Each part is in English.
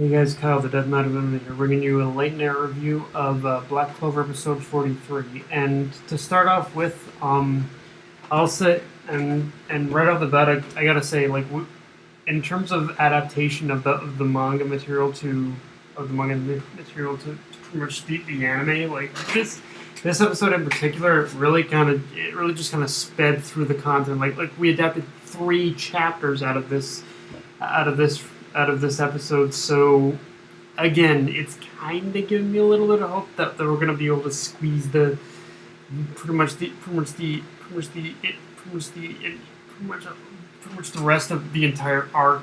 Hey guys, Kyle, the Death Matter Limited here, bringing you a late night review of Black Clover episode 43. And to start off with, I'll say, and right off the bat, I gotta say, in terms of adaptation of the manga material to to pretty much the anime, like this episode in particular, it really just kind of sped through the content. Like we adapted 3 chapters out of this out of this episode. So again, it's kind of giving me a little bit of hope that we're gonna be able to squeeze the pretty much the rest of the entire arc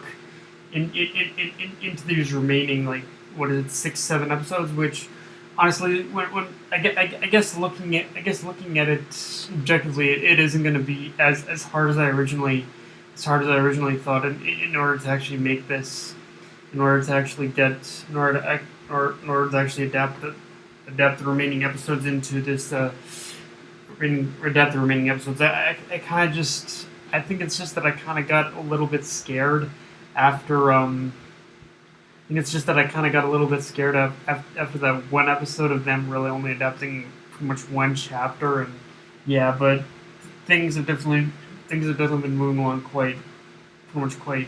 into these remaining, like, what is it, 6 7 episodes, which honestly, when I guess looking at it objectively, it isn't going to be as hard as I originally thought. In order to actually make this, in order to actually adapt the remaining episodes into this, adapt the remaining episodes. I kind of just, I think it's just that I kind of got a little bit scared after I think it's just that I kind of got a little bit scared after that one episode of them really only adapting pretty much 1 chapter. And yeah, but things have definitely been moving along pretty much quite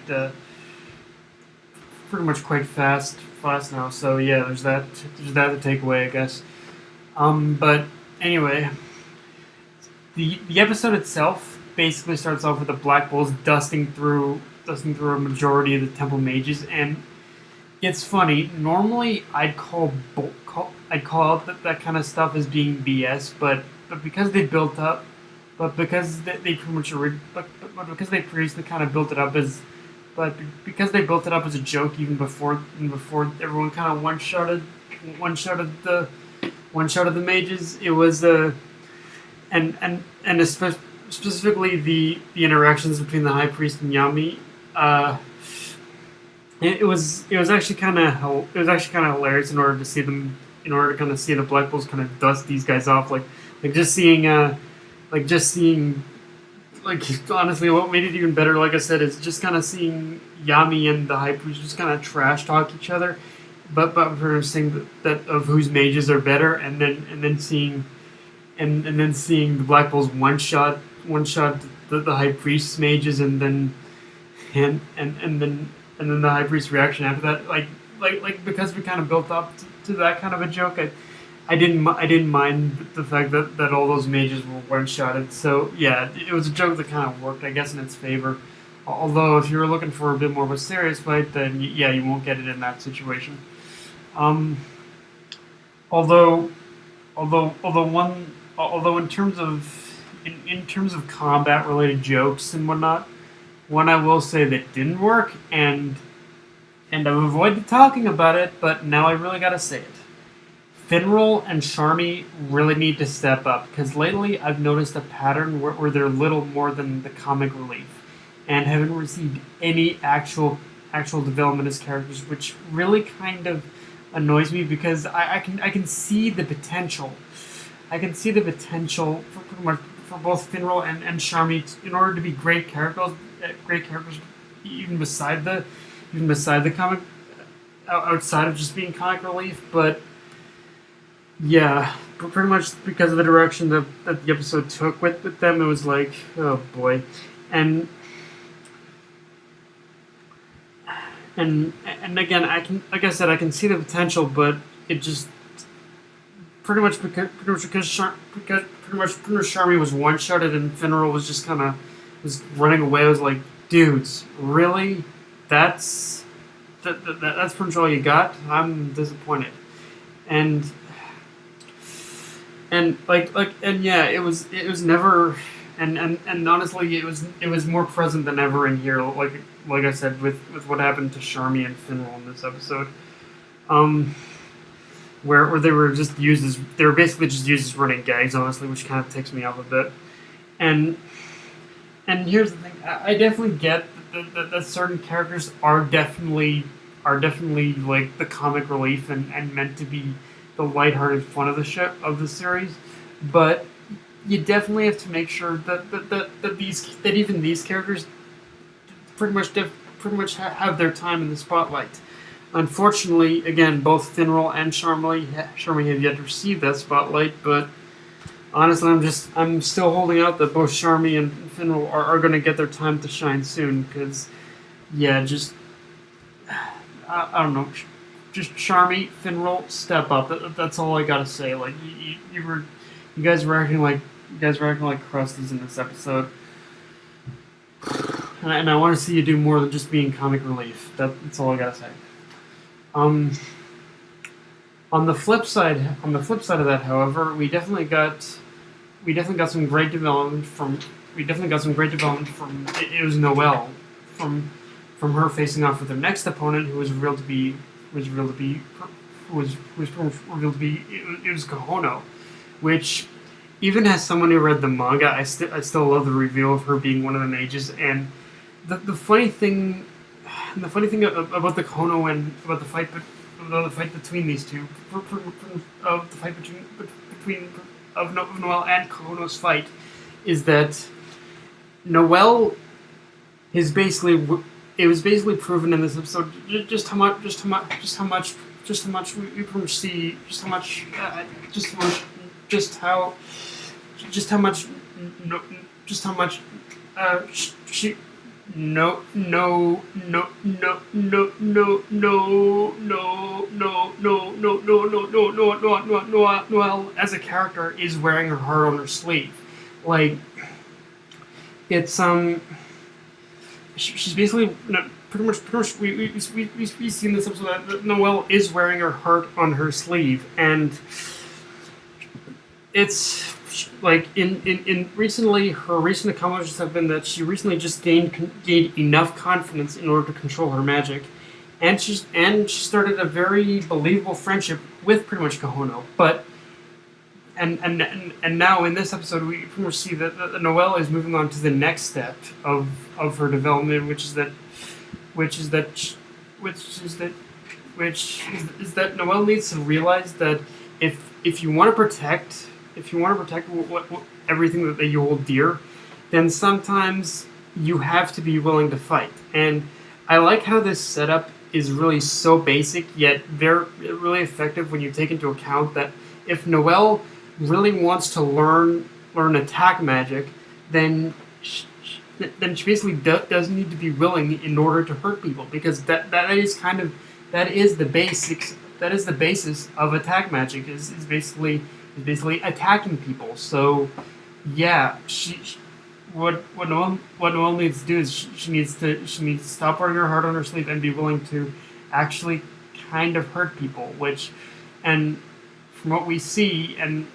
fast now. So yeah, there's that to take away, I guess. But anyway, the episode itself basically starts off with the Black Bulls dusting through a majority of the temple mages. And it's funny. Normally, I'd call out that kind of stuff as being BS, but because they built up, but because they pretty much but because they previously kind of built it up as, but because they built it up as a joke even before everyone kind of one shotted the mages. It was and specifically the interactions between the High Priest and Yami. It was actually kind of hilarious in order to kind of see the Black Bulls kind of dust these guys off, just seeing honestly, what made it even better, like I said, is just kind of seeing Yami and the High Priest just kind of trash talk each other, but for saying that of whose mages are better, and then seeing the Black Bulls one shot the High Priest's mages, and then the High Priest's reaction after that, because we kind of built up to that kind of a joke. I didn't mind the fact that all those mages were one-shotted. So yeah, it was a joke that kind of worked, I guess, in its favor. Although if you're looking for a bit more of a serious fight, then yeah, you won't get it in that situation. Although in terms of combat related jokes and whatnot, one I will say that didn't work, and I've avoided talking about it, but now I really gotta say it. Finral and Charmy really need to step up, because lately I've noticed a pattern where they're little more than the comic relief, and haven't received any actual development as characters, which really kind of annoys me, because I can see the potential. I can see the potential for pretty much for both Finral and Charmy in order to be great characters, even beside the comic, outside of just being comic relief. But yeah, pretty much because of the direction that the episode took with them, it was like, oh boy. And again, like I said, I can see the potential, but it just pretty much because Charmy was one-shotted and Finral was just kind of was running away. I was like, dudes, really? That's pretty much all you got? I'm disappointed. And yeah, it was never, and honestly, it was more present than ever in here. Like I said, with what happened to Charmy and Finral in this episode, where they were basically just used as running gags, honestly, which kind of takes me off a bit. And here's the thing: I definitely get that certain characters are definitely like the comic relief and meant to be the lighthearted fun of the series, but you definitely have to make sure that even these characters pretty much have their time in the spotlight. Unfortunately, again, both Finral and Charmy have yet to receive that spotlight, but honestly, I'm still holding out that both Charmy and Finral are going to get their time to shine soon, because, yeah, I don't know, just Charmy, Finral, step up. That's all I gotta say. Like, you guys were acting like, crusties in this episode. And I want to see you do more than just being comic relief. That's all I gotta say. Um, on the flip side of that, however, we definitely got some great development from it was Noelle from her facing off with her next opponent, who was revealed to be it was Kohono, which, even as someone who read the manga, I still love the reveal of her being one of the mages. And the funny thing about the Kohono and about the fight between these two, of the fight between of Noelle and Kohono's fight, is that Noelle is basically it was basically proven in this episode just how much we pretty much see just how much no just how much she no no no no no no no no no no no no no Noelle as a character is wearing her heart on her sleeve. Like, it's she's basically pretty much we see in this episode that Noelle is wearing her heart on her sleeve. And it's like in recently, her recent accomplishments have been that she recently just gained enough confidence in order to control her magic, and she started a very believable friendship with pretty much Kohono. But and now in this episode, we pretty much see that Noelle is moving on to the next step of her development, which is that Noelle needs to realize that if you want to protect what everything that you hold dear, then sometimes you have to be willing to fight. And I like how this setup is really so basic, yet very really effective when you take into account that if Noelle really wants to learn attack magic, then she basically doesn't need to be willing in order to hurt people, because that is the basis of attack magic is basically attacking people. So yeah, what Noelle needs to do is she needs to stop wearing her heart on her sleeve and be willing to actually kind of hurt people. And from what we see, it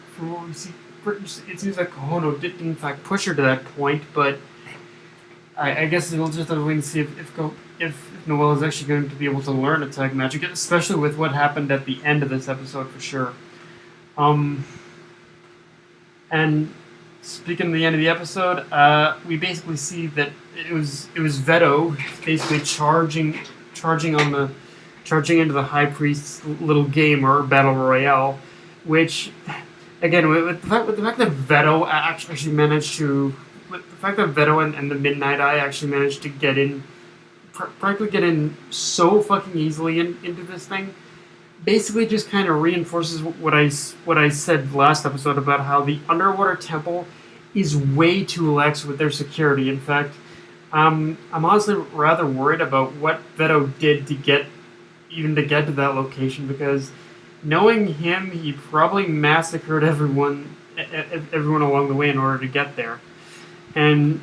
seems like Kohono did in fact push her to that point. But I guess we'll just have to wait and see if Noelle is actually going to be able to learn attack magic, especially with what happened at the end of this episode for sure. And speaking of the end of the episode, we basically see that it was Vetto basically charging into the High Priest's little game, or Battle Royale, which, again, with the fact that Vetto actually managed to, with the fact that Vetto and the Midnight Eye actually managed to get in, practically get in so fucking easily into this thing, basically just kind of reinforces what I said last episode about how the underwater temple is way too lax with their security. In fact, I'm honestly rather worried about what Vetto did to get to that location, because knowing him, he probably massacred everyone along the way in order to get there. And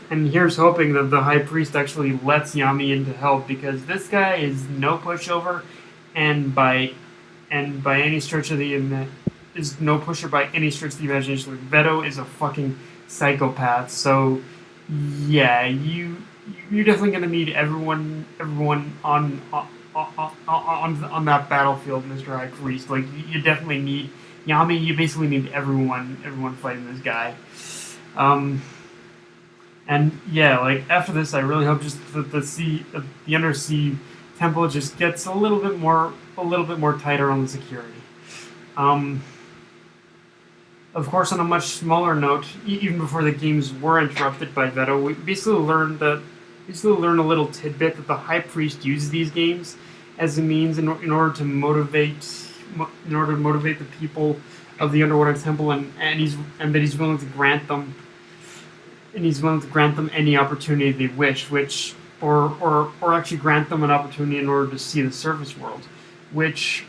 here's hoping that the High Priest actually lets Yami in to help, because this guy is no pushover, and by any stretch of the is no pusher by any stretch of the imagination. Vetto is a fucking psychopath. So yeah, you're definitely gonna need everyone on that battlefield, Mr. High Priest. Like, you definitely need Yami. You basically need everyone fighting this guy. And yeah, like, after this, I really hope just that the undersea temple just gets a little bit more tighter on the security. Of course, on a much smaller note, even before the games were interrupted by Vetto, we basically learned that used to learn a little tidbit that the High Priest uses these games as a means in order to motivate the people of the underwater temple, and that he's willing to grant them any opportunity they wish, which or actually grant them an opportunity in order to see the surface world, which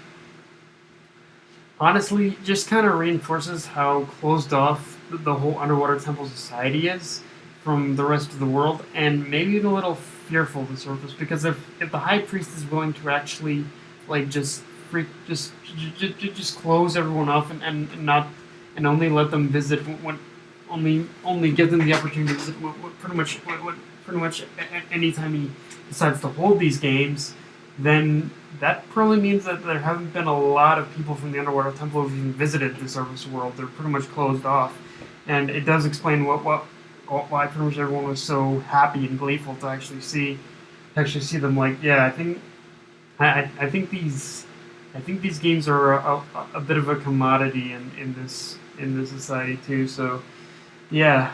honestly just kind of reinforces how closed off the whole underwater temple society is from the rest of the world, and maybe a little fearful of the surface. Because if the high priest is willing to actually like just close everyone off and not and only let them visit when only give them the opportunity to visit pretty much any time he decides to hold these games, then that probably means that there haven't been a lot of people from the underwater temple who've even visited the surface world. They're pretty much closed off, and it does explain why pretty much everyone was so happy and grateful to actually see them. Like, yeah, I think these games are a bit of a commodity in this society too. So yeah,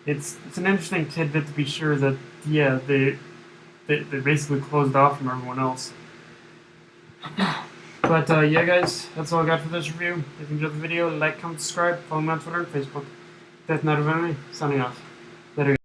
it's an interesting tidbit to be sure that yeah they're basically closed off from everyone else. But yeah, guys, that's all I got for this review. If you enjoyed the video, like, comment, subscribe, follow me on Twitter and Facebook. That's not a signing off. Later.